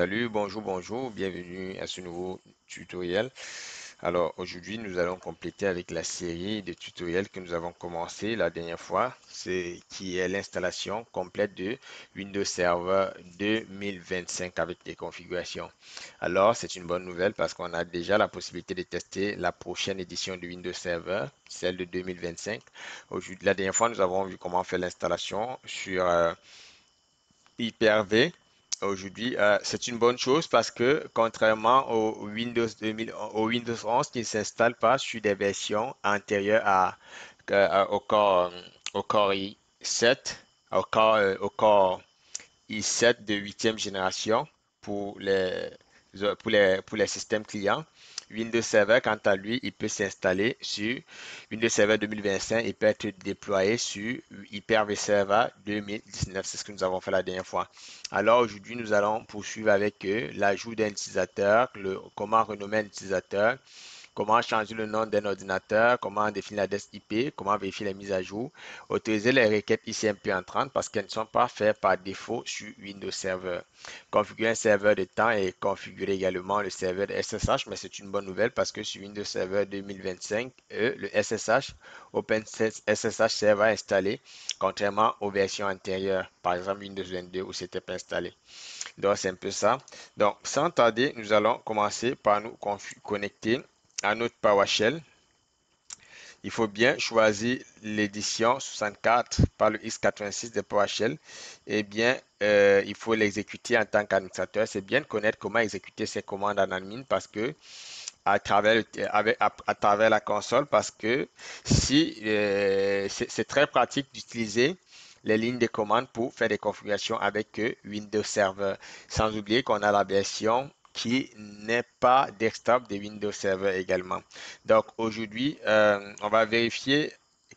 Salut, bonjour, bienvenue à ce nouveau tutoriel. Alors aujourd'hui, nous allons compléter avec la série de tutoriels que nous avons commencé la dernière fois, qui est l'installation complète de Windows Server 2025 avec des configurations. Alors, c'est une bonne nouvelle parce qu'on a déjà la possibilité de tester la prochaine édition de Windows Server, celle de 2025. Aujourd'hui, la dernière fois, nous avons vu comment faire l'installation sur Hyper-V. Aujourd'hui, c'est une bonne chose parce que contrairement au Windows 2000, au Windows 11 qui ne s'installe pas sur des versions antérieures au Core i7, au Core i7 de huitième génération pour pour les systèmes clients. Windows Server, quant à lui, il peut s'installer sur Windows Server 2025, il peut être déployé sur Hyper-V Server 2019. C'est ce que nous avons fait la dernière fois. Alors aujourd'hui, nous allons poursuivre avec l'ajout d'un utilisateur, comment renommer un utilisateur, comment changer le nom d'un ordinateur, comment définir l'adresse IP, comment vérifier les mises à jour, autoriser les requêtes ICMP entrantes parce qu'elles ne sont pas faites par défaut sur Windows Server. Configurer un serveur de temps et configurer également le serveur de SSH, mais c'est une bonne nouvelle parce que sur Windows Server 2025, le SSH, OpenSSH Server est installé, contrairement aux versions antérieures, par exemple Windows 22 où c'était pas installé. Donc c'est un peu ça. Donc sans tarder, nous allons commencer par nous connecter à notre PowerShell. Il faut bien choisir l'édition 64 par le x86 de PowerShell. Eh bien, il faut l'exécuter en tant qu'administrateur. C'est bien de connaître comment exécuter ces commandes en admin parce que à travers la console, parce que si c'est très pratique d'utiliser les lignes de commande pour faire des configurations avec Windows Server. Sans oublier qu'on a la version qui n'est pas desktop de Windows Server également. Donc aujourd'hui, on va vérifier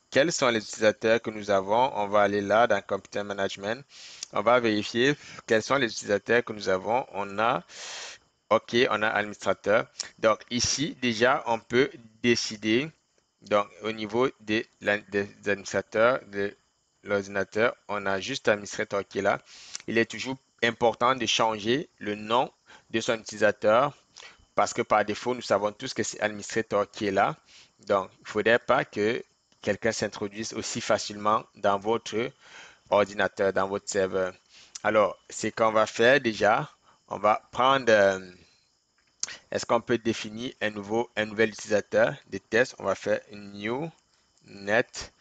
quels sont les utilisateurs que nous avons. On va aller là dans Computer Management. On va vérifier quels sont les utilisateurs que nous avons. OK, on a administrateur. Donc ici, déjà, on peut décider. Donc au niveau des administrateurs de l'ordinateur, on a juste administrateur qui est là. Il est toujours important de changer le nom de son utilisateur parce que par défaut, nous savons tous que c'est administrateur qui est là. Donc, il ne faudrait pas que quelqu'un s'introduise aussi facilement dans votre ordinateur, dans votre serveur. Alors, ce qu'on va faire déjà, on va prendre, est-ce qu'on peut définir un nouvel utilisateur de test? On va faire new net,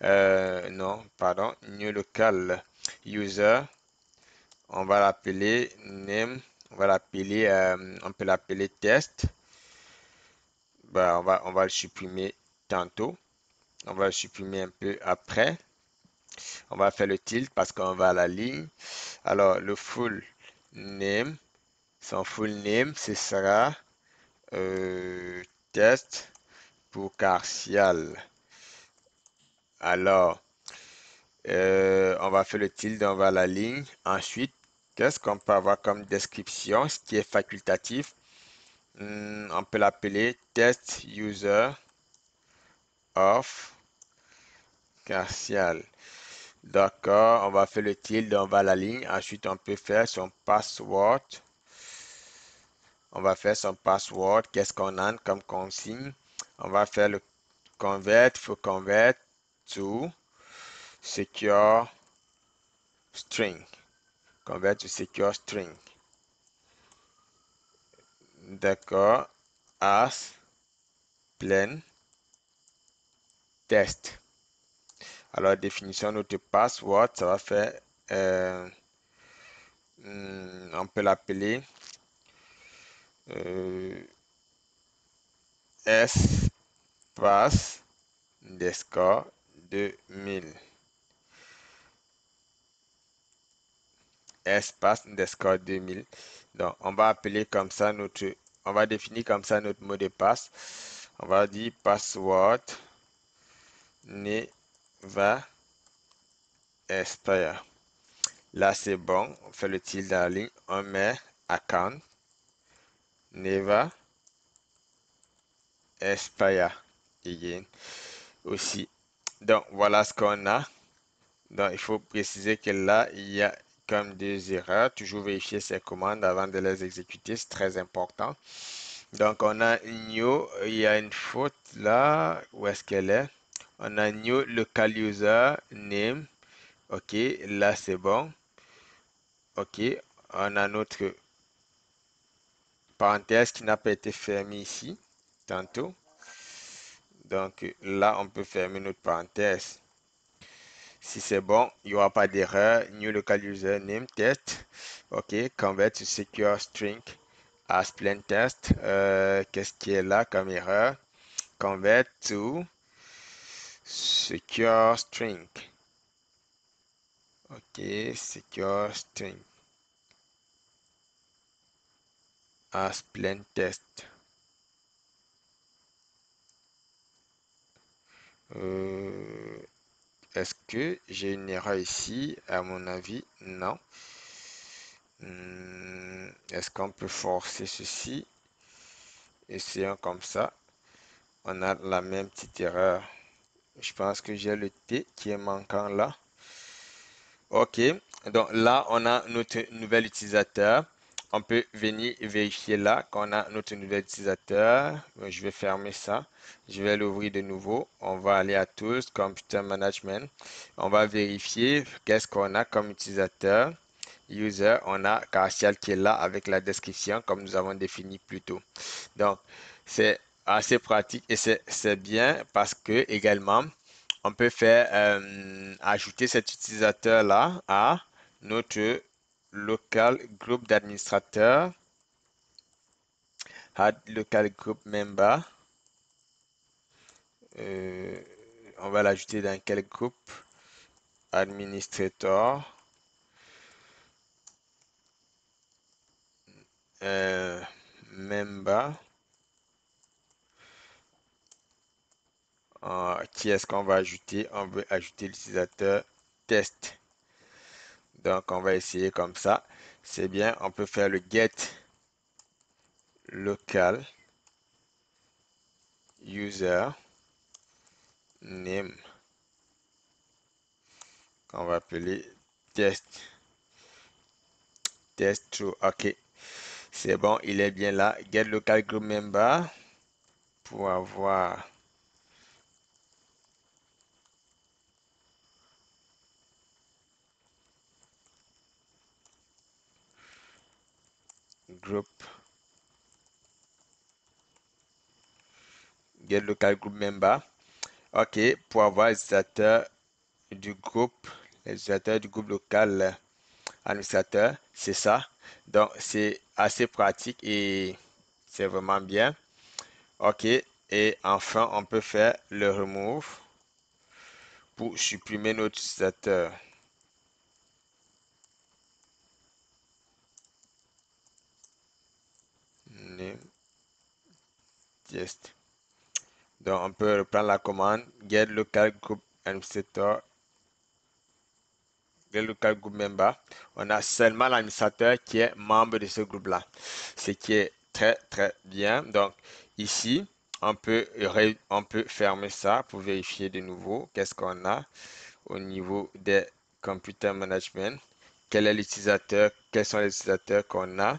non, pardon, new local user. On va l'appeler name, on peut l'appeler test. Ben, on va le supprimer tantôt. On va le supprimer un peu après. On va faire le tilt parce qu'on va à la ligne. Alors, le full name, son full name, ce sera test pour Carcial. Alors, on va faire le tilde, on va à la ligne. Ensuite, qu'est-ce qu'on peut avoir comme description, ce qui est facultatif? On peut l'appeler test user of Carcial. D'accord, on va faire le tilde, on va à la ligne. Ensuite, on peut faire son password. On va faire son password. Qu'est-ce qu'on a comme consigne? On va faire le convert. Il faut convert to secure string. Convert to secure string. D'accord. As plain test. Alors, définition de notre password, ça va faire, on peut l'appeler euh, espace underscore 2000. Espace underscore 2000. Donc, on va appeler comme ça on va définir comme ça notre mot de passe. On va dire password never expire. Là, c'est bon. On fait le tilde dans la ligne. On met account never expire again aussi. Donc, voilà ce qu'on a. Donc, il faut préciser que là, il y a comme des erreurs. Toujours vérifier ces commandes avant de les exécuter, c'est très important. Donc, on a new, il y a une faute là. Où est-ce qu'elle est? On a new local user name. OK, là c'est bon. OK, on a notre parenthèse qui n'a pas été fermée ici, tantôt. Donc là, on peut fermer notre parenthèse. Si c'est bon, il n'y aura pas d'erreur. New local user name test. OK, convert to secure string as plain test. Qu'est-ce qui est là comme erreur? Convert to secure string. OK, secure string as plain test. Euh, Est-ce que j'ai une erreur ici? À mon avis, non. Est-ce qu'on peut forcer ceci? Essayons comme ça. On a la même petite erreur. Je pense que j'ai le T qui est manquant là. OK. Donc là, on a notre nouvel utilisateur. On peut venir vérifier là qu'on a notre nouvel utilisateur. Je vais fermer ça. Je vais l'ouvrir de nouveau. On va aller à Tools, Computer Management. On va vérifier qu'est-ce qu'on a comme utilisateur. User, on a Cartial qui est là avec la description comme nous avons défini plus tôt. Donc, c'est assez pratique et c'est bien parce que également, on peut faire ajouter cet utilisateur-là à notre local groupe d'administrateurs, add local group member. Euh, on va l'ajouter dans quel groupe? Administrator. euh, Member. Qui est-ce qu'on va ajouter? On veut ajouter l'utilisateur test. Donc, on va essayer comme ça. C'est bien. On peut faire le get local user name qu'on va appeler test. Test true. OK. C'est bon. Il est bien là. Get local group member pour avoir group. Get local group member. OK. Pour avoir les utilisateurs du groupe. Les utilisateurs du groupe local administrateur, c'est ça. Donc, c'est assez pratique et c'est vraiment bien. OK. Et enfin, on peut faire le remove pour supprimer notre utilisateur. Name test. Donc, on peut reprendre la commande get local group administrator, get local group member. On a seulement l'administrateur qui est membre de ce groupe-là, ce qui est très très bien. Donc, ici, on peut fermer ça pour vérifier de nouveau qu'est-ce qu'on a au niveau des computer management. Quel est l'utilisateur? Quels sont les utilisateurs qu'on a?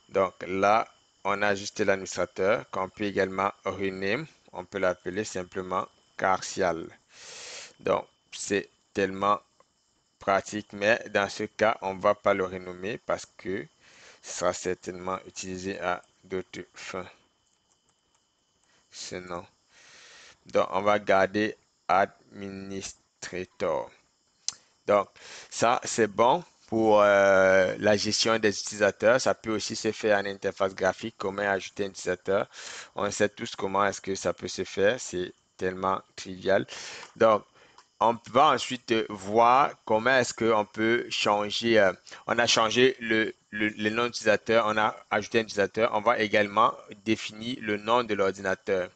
Donc là, on a ajusté l'administrateur qu'on peut également rename. On peut l'appeler simplement Cartial. Donc, c'est tellement pratique, mais dans ce cas, on ne va pas le renommer parce que ce sera certainement utilisé à d'autres fins. Ce nom. Donc, on va garder Administrator. Donc, ça, c'est bon pour la gestion des utilisateurs. Ça peut aussi se faire en interface graphique, comment ajouter un utilisateur. On sait tous comment est-ce que ça peut se faire. C'est tellement trivial. Donc, on va ensuite voir comment est-ce qu'on peut changer. On a changé le nom d'utilisateur, on a ajouté un utilisateur. On va également définir le nom de l'ordinateur.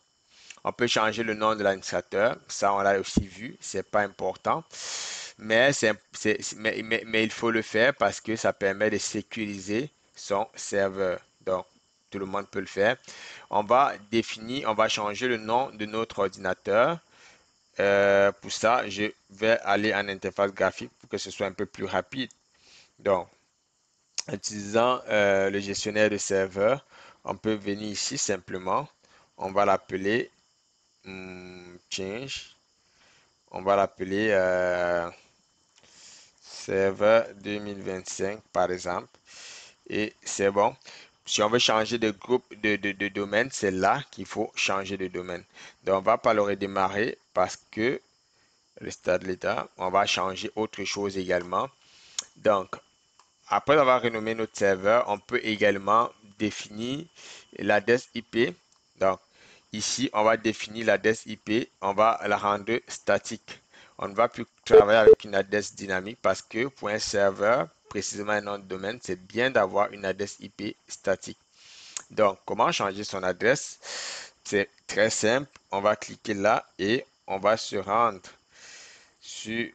On peut changer le nom de l'administrateur. Ça, on l'a aussi vu. C'est pas important. Mais il faut le faire parce que ça permet de sécuriser son serveur. Donc, tout le monde peut le faire. On va changer le nom de notre ordinateur. Pour ça, je vais aller en interface graphique pour que ce soit un peu plus rapide. Donc, en utilisant le gestionnaire de serveur, on peut venir ici simplement. On va l'appeler change. On va l'appeler serveur 2025 par exemple. Et c'est bon. Si on veut changer de groupe de domaine, c'est là qu'il faut changer de domaine. Donc, on ne va pas le redémarrer parce que le stade l'état, on va changer autre chose également. Donc, après avoir renommé notre serveur, on peut également définir l'adresse IP. Donc, ici, on va définir l'adresse IP, on va la rendre statique. On ne va plus travailler avec une adresse dynamique parce que pour un serveur, précisément un nom de domaine, c'est bien d'avoir une adresse IP statique. Donc, comment changer son adresse? C'est très simple. On va cliquer là et on va se rendre sur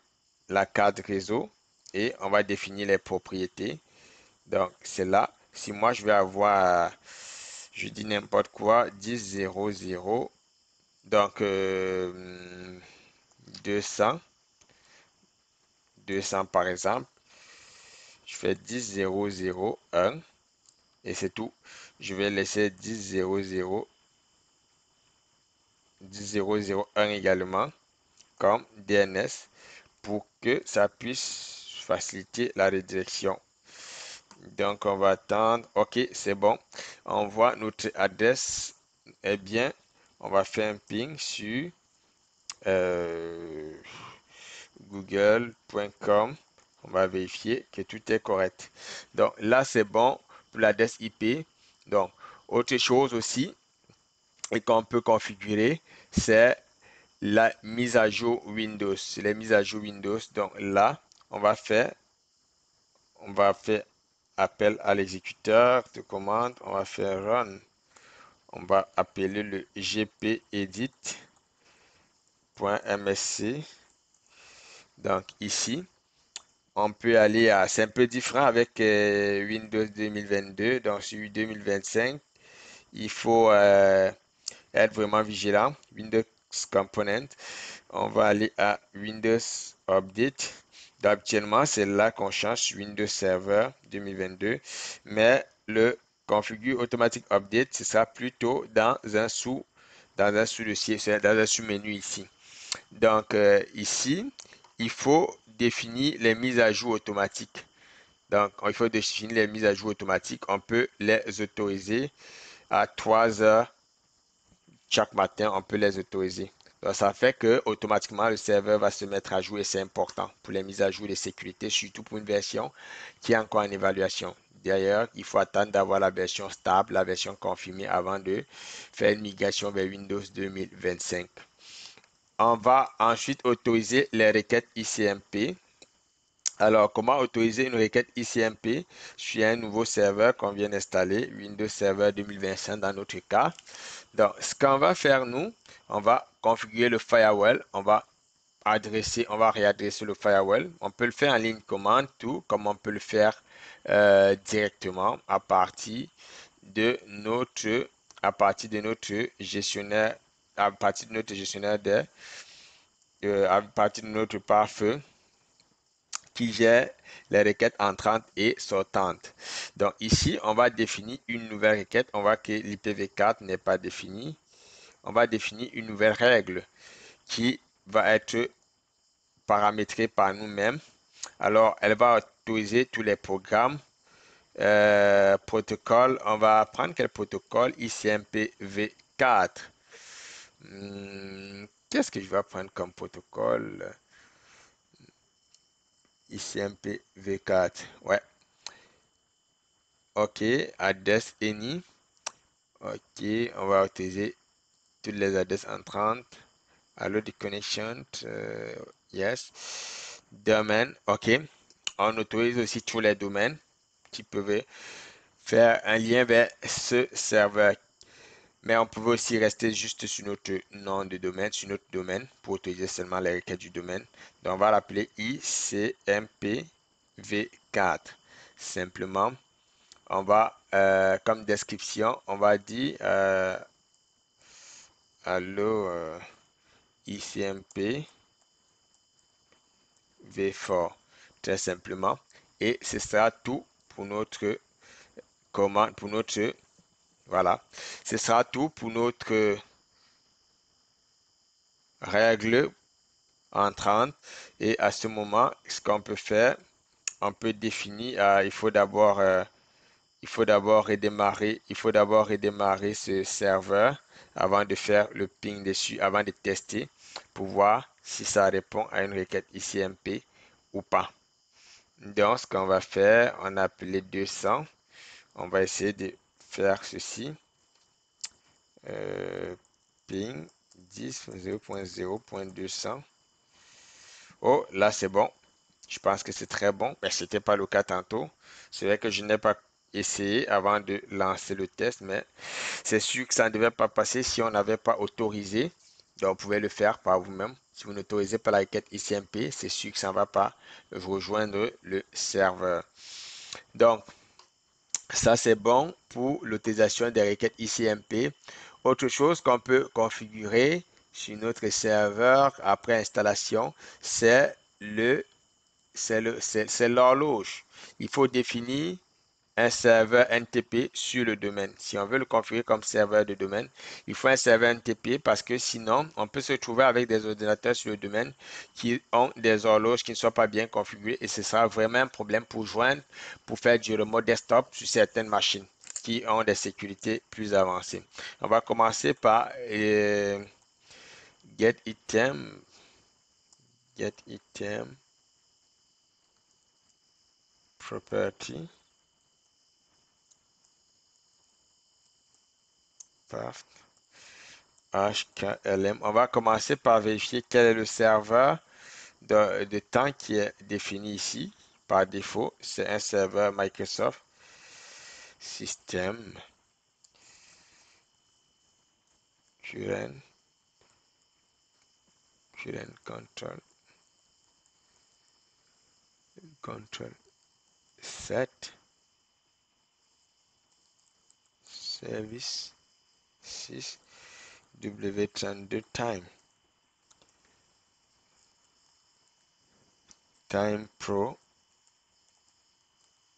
la carte réseau et on va définir les propriétés. Donc, c'est là. Si moi, je vais avoir, je dis n'importe quoi, 10.0.0, donc 200, 200 par exemple, je fais 10.0.0.1 et c'est tout. Je vais laisser 10.0.0, 10.0.0.1 également comme DNS pour que ça puisse faciliter la redirection. Donc, on va attendre. OK, c'est bon. On voit notre adresse est bien. On va faire un ping sur euh, google.com. On va vérifier que tout est correct. Donc, là, c'est bon pour l'adresse IP. Donc, autre chose aussi et qu'on peut configurer, c'est la mise à jour Windows. Les mises à jour Windows. Donc, là, on va faire appel à l'exécuteur de commande. On va faire run. On va appeler le gpedit.msc. Donc ici, on peut aller à, c'est un peu différent avec Windows 2022. Donc sur 2025, il faut être vraiment vigilant. Windows Component. On va aller à Windows Update. Donc, actuellement, c'est là qu'on change sur Windows Server 2022. Mais le configure automatique update, ce sera plutôt dans un sous-dossier, dans un sous-menu ici. Donc, ici, il faut définir les mises à jour automatiques. Donc, il faut définir les mises à jour automatiques. On peut les autoriser à 3 heures chaque matin, on peut les autoriser. Donc, ça fait que automatiquement le serveur va se mettre à jour et c'est important pour les mises à jour de sécurité, surtout pour une version qui est encore en évaluation. D'ailleurs, il faut attendre d'avoir la version stable, la version confirmée avant de faire une migration vers Windows 2025. On va ensuite autoriser les requêtes ICMP. Alors, comment autoriser une requête ICMP sur un nouveau serveur qu'on vient d'installer, Windows Server 2025 dans notre cas? Donc, ce qu'on va faire, nous, on va configurer le firewall, on va réadresser le firewall. On peut le faire en ligne commande, tout comme on peut le faire directement à partir de notre gestionnaire, à partir de notre pare-feu qui gère les requêtes entrantes et sortantes. Donc ici, on va définir une nouvelle requête. On voit que l'IPv4 n'est pas défini. On va définir une nouvelle règle qui va être paramétrée par nous-mêmes. Alors, elle va autoriser tous les programmes. Protocole, on va prendre quel protocole? ICMP v4. Qu'est-ce que je vais prendre comme protocole? ICMP v4. Ouais. OK. Adresse ENI. OK. On va utiliser toutes les adresses entrantes. Allo the connection. Yes. Domaine. OK. On autorise aussi tous les domaines qui peuvent faire un lien vers ce serveur. Mais on pouvait aussi rester juste sur notre nom de domaine, sur notre domaine, pour utiliser seulement les requêtes du domaine. Donc, on va l'appeler ICMPv4. Simplement, on va, comme description, on va dire allo ICMP V4. Très simplement. Et ce sera tout pour notre commande, pour notre, voilà, ce sera tout pour notre règle entrante. Et à ce moment, ce qu'on peut faire, on peut définir, il faut d'abord redémarrer ce serveur avant de faire le ping dessus, avant de tester pour voir si ça répond à une requête ICMP ou pas. Donc, ce qu'on va faire, on a appelé 200. On va essayer de faire ceci. Euh, ping 10.0.0.200. Oh, là, c'est bon. Je pense que c'est très bon. Mais ce n'était pas le cas tantôt. C'est vrai que je n'ai pas essayé avant de lancer le test, mais c'est sûr que ça ne devait pas passer si on n'avait pas autorisé. Donc, vous pouvez le faire par vous-même. Si vous n'autorisez pas la requête ICMP, c'est sûr que ça ne va pas rejoindre le serveur. Donc, ça, c'est bon pour l'utilisation des requêtes ICMP. Autre chose qu'on peut configurer sur notre serveur après installation, c'est l'horloge. Il faut définir un serveur NTP sur le domaine. Si on veut le configurer comme serveur de domaine, il faut un serveur NTP parce que sinon, on peut se trouver avec des ordinateurs sur le domaine qui ont des horloges qui ne sont pas bien configurées et ce sera vraiment un problème pour joindre, pour faire du remote desktop sur certaines machines qui ont des sécurités plus avancées. On va commencer par get item, get item property, path, HKLM. On va commencer par vérifier quel est le serveur de temps qui est défini ici. Par défaut, c'est un serveur Microsoft System current, control set service 6 W32 time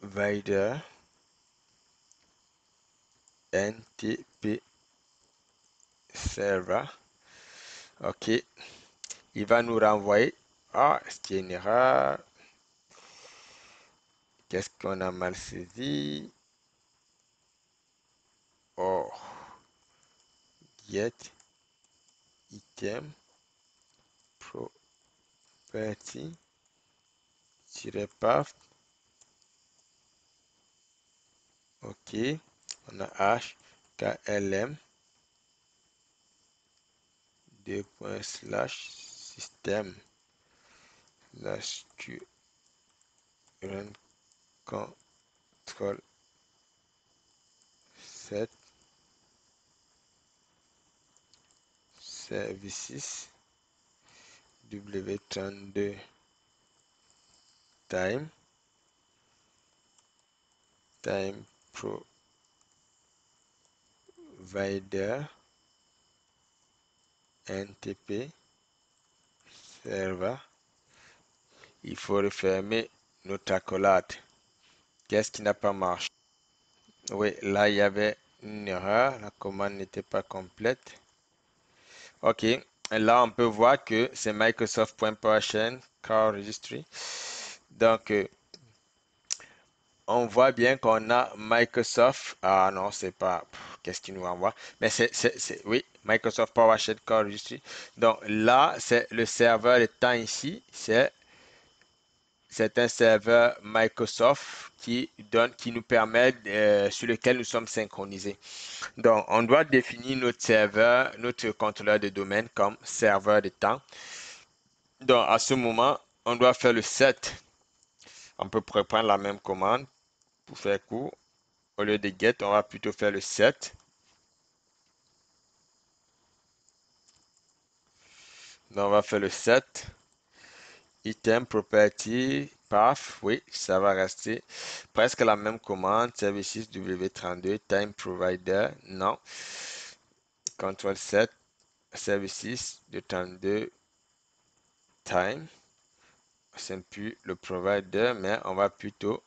provider NTP server. OK, il va nous renvoyer. Ah, est-ce qu'il y a une erreur? Qu'est-ce qu'on a mal saisi? Oh, get item property path. OK, on a HKLM 2 slash système slash current control set services W32 time provider NTP server. Il faut refermer notre accolade. Qu'est-ce qui n'a pas marché? Oui, là, il y avait une erreur. La commande n'était pas complète. OK. Là, on peut voir que c'est Microsoft.PowerShell Car Registry. Donc, on voit bien qu'on a Microsoft. Ah non, c'est pas. Qu'est-ce qu'il nous envoie? Mais oui, Microsoft PowerShell Car Registry. Donc là, c'est le serveur de temps ici. C'est un serveur Microsoft qui nous permet, sur lequel nous sommes synchronisés. Donc, on doit définir notre serveur, notre contrôleur de domaine comme serveur de temps. Donc, à ce moment, on doit faire le set. On peut reprendre la même commande pour faire court. Au lieu de get, on va plutôt faire le set. Donc, on va faire le set. Item, property, path. Oui, ça va rester presque la même commande. Services W32, time provider. Non. Control set, services de 32, time. c'est plus le provider, mais on va plutôt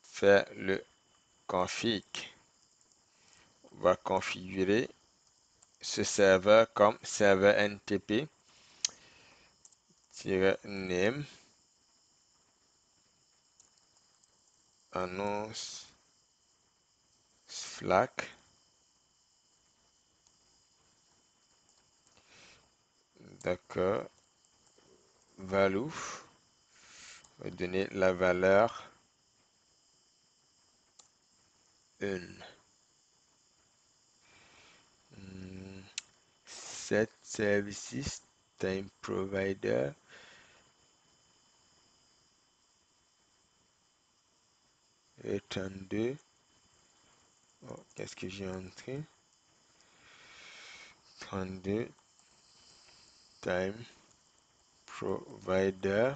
faire le config. On va configurer ce serveur comme serveur NTP-name annonce Slack. D'accord. Value. On va donner la valeur 1. Set services time provider. Et 32. Oh, qu'est-ce que j'ai entré? 32 time provider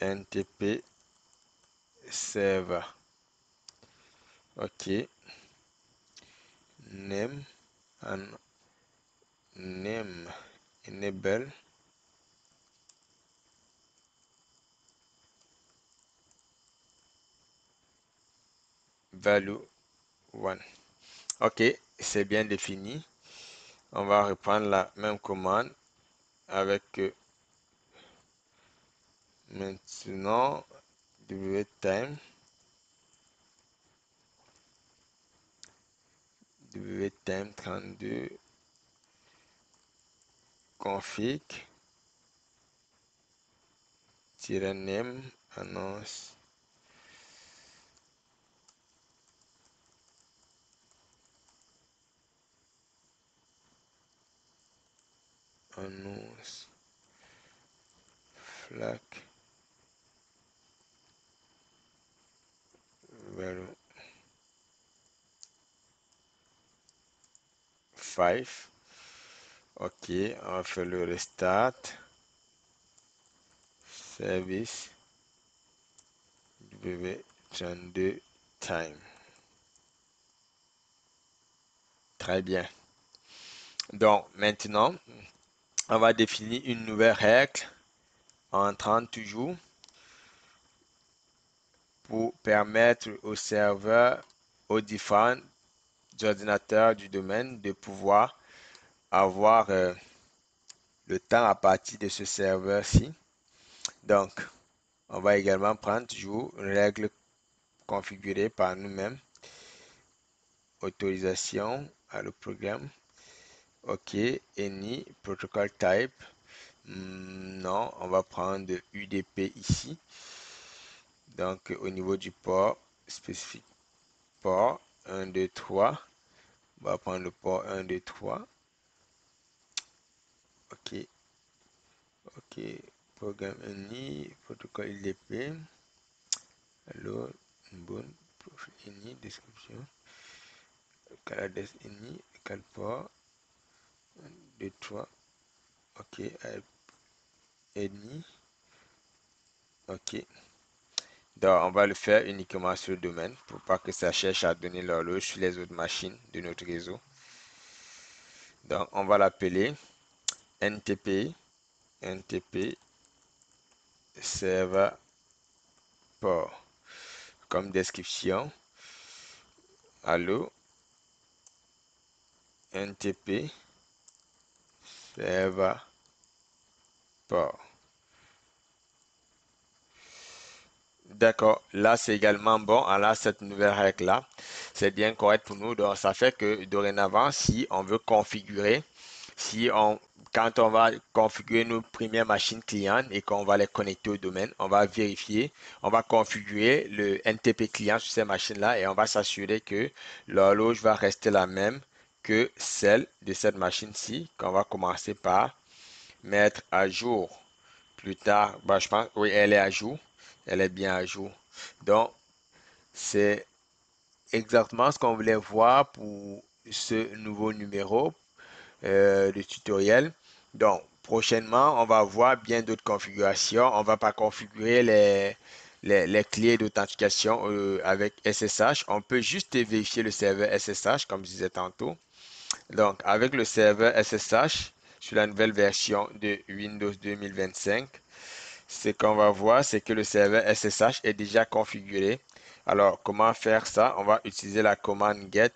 NTP server. OK. Name and name enable value 1. OK, c'est bien défini. On va reprendre la même commande avec maintenant wtime wtime 32 config name annonce annonce Slack value 5. OK, on va faire le restart service w32 time. Très bien. Donc maintenant, on va définir une nouvelle règle entrant toujours pour permettre au serveur, aux différents ordinateurs du domaine de pouvoir avoir le temps à partir de ce serveur-ci. Donc, on va également prendre toujours une règle configurée par nous-mêmes. Autorisation à le programme. OK, any protocol type. Non, on va prendre UDP ici. Donc, au niveau du port spécifique, port 1, 2, 3. On va prendre le port 1, 2, 3. OK, OK. Programme UNI, protocole IDP. Alors, une bonne profil UNI, description. Calades UNI, quel port 1, 2, 3. OK, UNI. OK. Donc, on va le faire uniquement sur le domaine pour pas que ça cherche à donner l'horloge sur les autres machines de notre réseau. Donc, on va l'appeler NTP, NTP server port. Comme description, allo NTP server port. D'accord, là c'est également bon. Alors cette nouvelle règle-là, c'est bien correct pour nous. Donc ça fait que dorénavant, si on veut configurer, si on, quand on va configurer nos premières machines clients et qu'on va les connecter au domaine, on va vérifier, on va configurer le NTP client sur ces machines-là et on va s'assurer que l'horloge va rester la même que celle de cette machine-ci, qu'on va commencer par mettre à jour. Plus tard, bah, je pense, oui, elle est à jour. Elle est bien à jour. Donc, c'est exactement ce qu'on voulait voir pour ce nouveau numéro de tutoriel. Donc, prochainement, on va voir bien d'autres configurations. On va pas configurer les clés d'authentification avec SSH. On peut juste vérifier le serveur SSH, comme je disais tantôt. Donc, avec le serveur SSH, sur la nouvelle version de Windows 2025, ce qu'on va voir, c'est que le serveur SSH est déjà configuré. Alors, comment faire ça? On va utiliser la commande get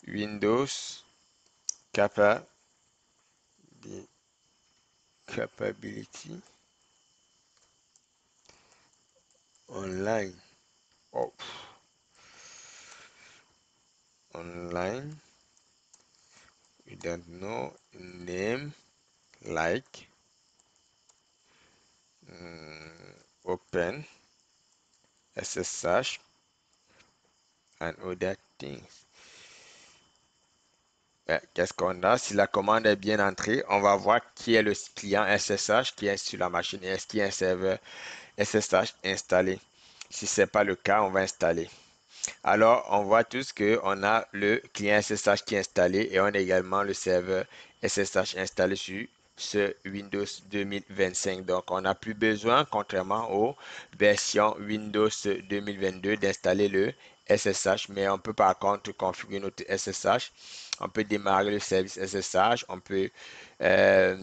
Windows capability online. Oh, online. We don't know name like open SSH and other things. Qu'est-ce qu'on a? Si la commande est bien entrée, on va voir qui est le client SSH qui est sur la machine et est-ce qu'il y a un serveur SSH installé. Si ce n'est pas le cas, on va installer. Alors, on voit tous qu'on a le client SSH qui est installé et on a également le serveur SSH installé sur ce Windows 2025. Donc, on n'a plus besoin, contrairement aux versions Windows 2022, d'installer le SSH, mais on peut par contre configurer notre SSH. On peut démarrer le service SSH, on peut euh,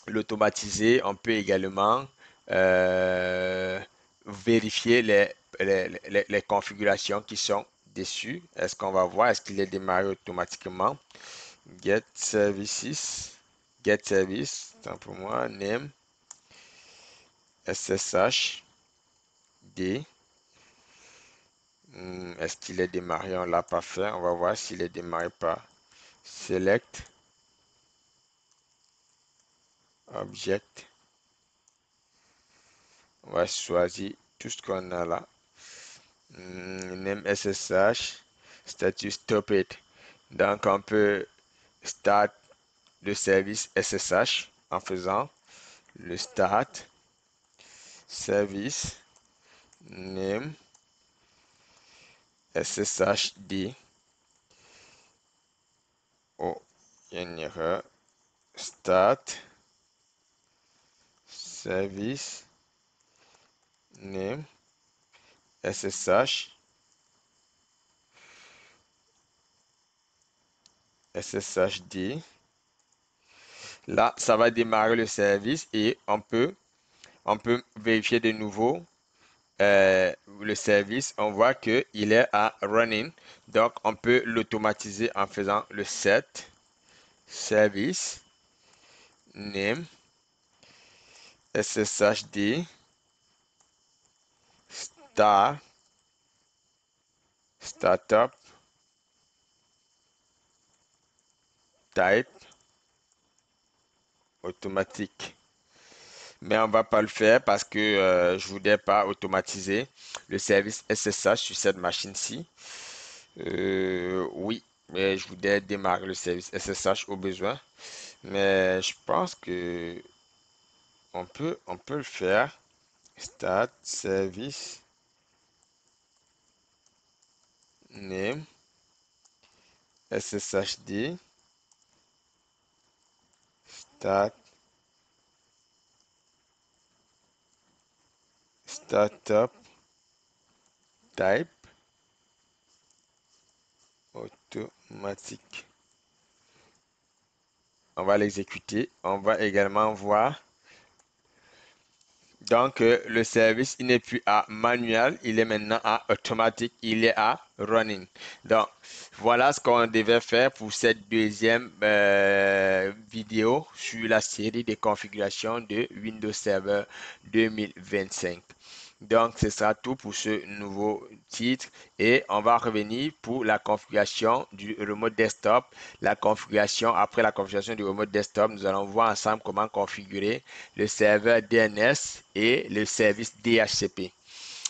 l'automatiser, on peut également euh, vérifier les configurations qui sont dessus. Est-ce qu'on va voir? Est-ce qu'il est démarré automatiquement? Get services, get service, tant pour moi, name, SSH, D. Est-ce qu'il est démarré? On ne l'a pas fait. On va voir s'il est démarré par select, object. On va choisir tout ce qu'on a là. Name SSH, statut stop it. Donc on peut start le service SSH en faisant le start service name SSHD. Oh, il y a une erreur. Start service name SSH SSHD. Là, ça va démarrer le service et on peut vérifier de nouveau le service. On voit qu'il est à running. Donc, on peut l'automatiser en faisant le set service name SSHD startup type automatique. Mais on va pas le faire parce que je voudrais pas automatiser le service SSH sur cette machine-ci. Oui, mais je voudrais démarrer le service SSH au besoin. Mais je pense que on peut le faire. Start service name SSHD start startup type automatique. On va l'exécuter. On va également voir. Donc, le service, il n'est plus à manuel, il est maintenant à automatique, il est à running. Donc, voilà ce qu'on devait faire pour cette deuxième vidéo sur la série de configurations de Windows Server 2025. Donc, ce sera tout pour ce nouveau titre et on va revenir pour la configuration du remote desktop. La configuration, après la configuration du remote desktop, nous allons voir ensemble comment configurer le serveur DNS et le service DHCP.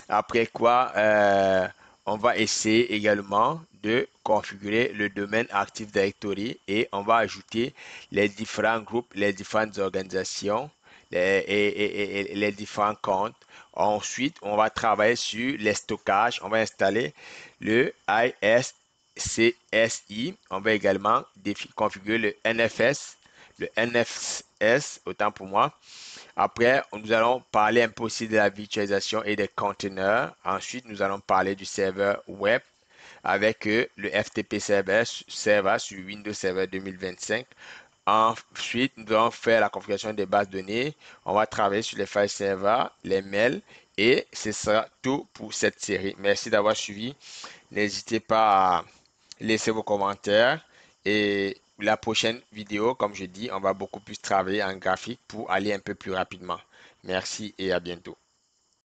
Après quoi, on va essayer également de configurer le domaine Active Directory et on va ajouter les différents groupes, les différentes organisations et les différents comptes. Ensuite, on va travailler sur les stockages. On va installer le ISCSI. On va également configurer le NFS, autant pour moi. Après, nous allons parler un peu aussi de la virtualisation et des conteneurs. Ensuite, nous allons parler du serveur web avec le FTP server sur Windows Server 2025. Ensuite, nous allons faire la configuration des bases de données. On va travailler sur les file servers, les mails et ce sera tout pour cette série. Merci d'avoir suivi. N'hésitez pas à laisser vos commentaires et la prochaine vidéo, comme je dis, on va beaucoup plus travailler en graphique pour aller un peu plus rapidement. Merci et à bientôt.